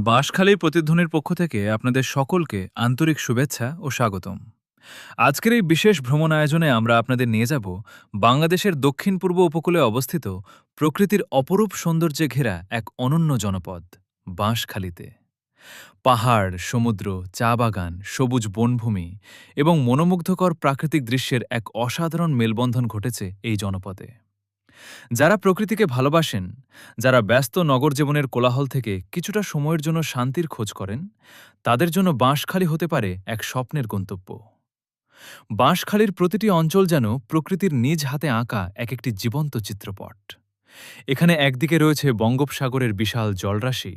বাঁশখালীর প্রতিধ্বনির পক্ষ থেকে আপনাদের সকলকে আন্তরিক শুভেচ্ছা ও স্বাগতম। আজকের এই বিশেষ ভ্রমণ আয়োজনে আমরা আপনাদের নিয়ে যাব বাংলাদেশের দক্ষিণ পূর্ব উপকূলে অবস্থিত প্রকৃতির অপরূপ সৌন্দর্যে ঘেরা এক অনন্য জনপদ বাঁশখালীতে। পাহাড়, সমুদ্র, চা বাগান, সবুজ বনভূমি এবং মনোমুগ্ধকর প্রাকৃতিক দৃশ্যের এক অসাধারণ মেলবন্ধন ঘটেছে এই জনপদে। যারা প্রকৃতিকে ভালোবাসেন, যারা ব্যস্ত নগর জীবনের কোলাহল থেকে কিছুটা সময়ের জন্য শান্তির খোঁজ করেন, তাদের জন্য বাঁশখালী হতে পারে এক স্বপ্নের গন্তব্য। বাঁশখালীর প্রতিটি অঞ্চল যেন প্রকৃতির নিজ হাতে আঁকা এক একটি জীবন্ত চিত্রপট। এখানে একদিকে রয়েছে বঙ্গোপসাগরের বিশাল জলরাশি,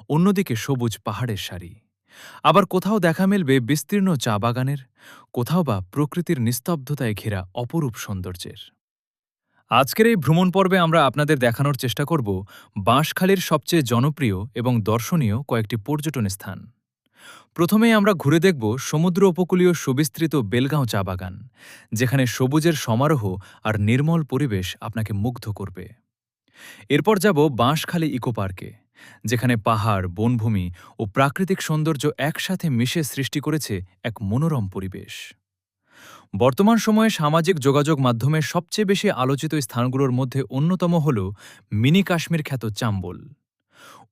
অন্যদিকে সবুজ পাহাড়ের সারি। আবার কোথাও দেখা মিলবে বিস্তীর্ণ চা বাগানের, কোথাও বা প্রকৃতির নিস্তব্ধতায় ঘেরা অপরূপ সৌন্দর্যের। আজকের এই ভ্রমণ পর্বে আমরা আপনাদের দেখানোর চেষ্টা করব বাঁশখালীর সবচেয়ে জনপ্রিয় এবং দর্শনীয় কয়েকটি পর্যটন স্থান। প্রথমেই আমরা ঘুরে দেখব সমুদ্র উপকূলীয় সুবিস্তৃত বেলগাঁও চা বাগান, যেখানে সবুজের সমারোহ আর নির্মল পরিবেশ আপনাকে মুগ্ধ করবে। এরপর যাব বাঁশখালী ইকো পার্কে, যেখানে পাহাড়, বনভূমি ও প্রাকৃতিক সৌন্দর্য একসাথে মিশে সৃষ্টি করেছে এক মনোরম পরিবেশ। বর্তমান সময়ে সামাজিক যোগাযোগ মাধ্যমের সবচেয়ে বেশি আলোচিত স্থানগুলোর মধ্যে অন্যতম হল মিনি কাশ্মীর খ্যাত চাম্বল।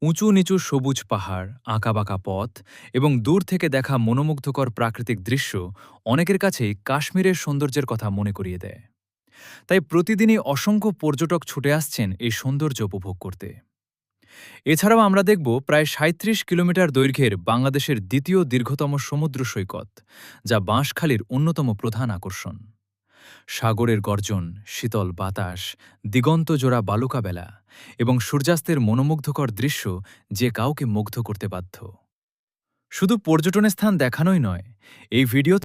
উঁচু নিচু সবুজ পাহাড়, আঁকাবাঁকা পথ এবং দূর থেকে দেখা মনোমুগ্ধকর প্রাকৃতিক দৃশ্য অনেকের কাছেই কাশ্মীরের সৌন্দর্যের কথা মনে করিয়ে দেয়। তাই প্রতিদিনই অসংখ্য পর্যটক ছুটে আসছেন এই সৌন্দর্য উপভোগ করতে। এছাড়াও আমরা দেখব প্রায় ৩৭ কিলোমিটার দৈর্ঘ্যের বাংলাদেশের দ্বিতীয় দীর্ঘতম সমুদ্র সৈকত, যা বাঁশখালীর অন্যতম প্রধান আকর্ষণ। সাগরের গর্জন, শীতল বাতাস, দিগন্তজোড়া বালুকাবেলা এবং সূর্যাস্তের মনোমুগ্ধকর দৃশ্য যে কাউকে মুগ্ধ করতে বাধ্য। শুধু পর্যটনের স্থান দেখানোই নয়, এই ভিডিও